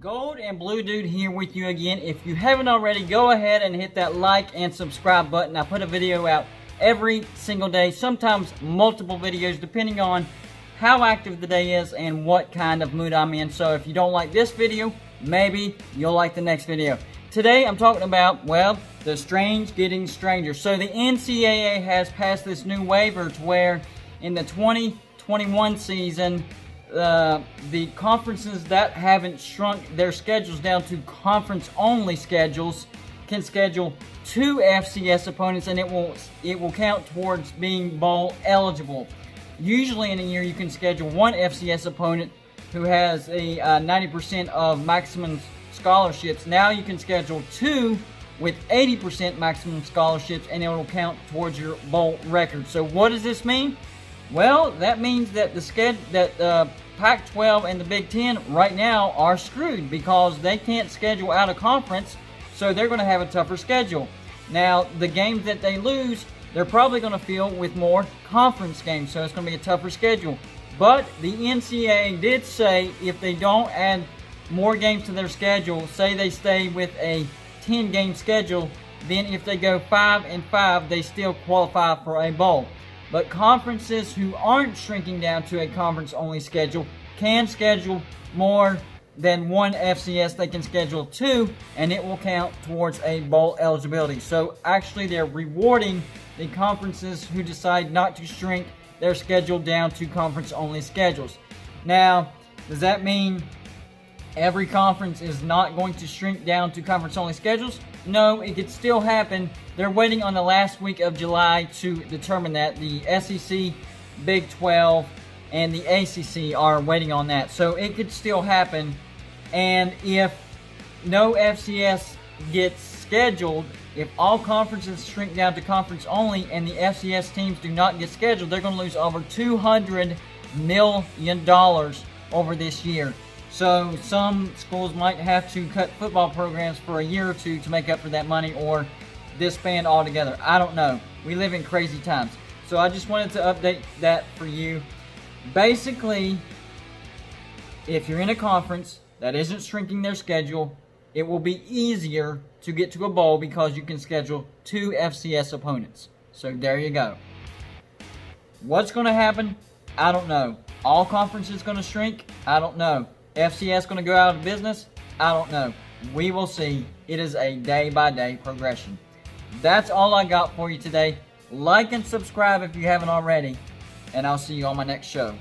Gold and Blue Dude here with you again. If you haven't already, go ahead and hit that like and subscribe button. I put a video out every single day, sometimes multiple videos depending on how active the day is and what kind of mood I'm in. So if you don't like this video, maybe you'll like the next video. Today I'm talking about, well, the strange getting stranger. So the NCAA has passed this new waiver to where in the 2021 season, the conferences that haven't shrunk their schedules down to conference-only schedules can schedule 2 FCS opponents, and it will count towards being bowl eligible. Usually in a year, you can schedule 1 FCS opponent who has a 90% of maximum scholarships. Now you can schedule 2 with 80% maximum scholarships, and it will count towards your bowl record. So what does this mean? Well, that means that the Pac-12 and the Big Ten right now are screwed because they can't schedule out of conference, so they're going to have a tougher schedule. Now, the games that they lose, they're probably going to fill with more conference games, so it's going to be a tougher schedule. But the NCAA did say if they don't add more games to their schedule, say they stay with a 10-game schedule, then if they go 5-5, they still qualify for a bowl. But conferences who aren't shrinking down to a conference-only schedule can schedule more than 1 FCS. They can schedule 2, and it will count towards a bowl eligibility. So actually, they're rewarding the conferences who decide not to shrink their schedule down to conference-only schedules. Now, does that mean every conference is not going to shrink down to conference-only schedules? No, it could still happen. They're waiting on the last week of July to determine that. The SEC, Big 12, and the ACC are waiting on that. So it could still happen. And if no FCS gets scheduled, if all conferences shrink down to conference only and the FCS teams do not get scheduled, they're going to lose over $200 million over this year. So some schools might have to cut football programs for a year or two to make up for that money, or disband altogether. I don't know. We live in crazy times. So I just wanted to update that for you. Basically, if you're in a conference that isn't shrinking their schedule, it will be easier to get to a bowl because you can schedule 2 FCS opponents. So there you go. What's going to happen? I don't know. All conferences going to shrink? I don't know. FCS going to go out of business? I don't know. We will see. It is a day-by-day progression. That's all I got for you today. Like and subscribe if you haven't already, and I'll see you on my next show.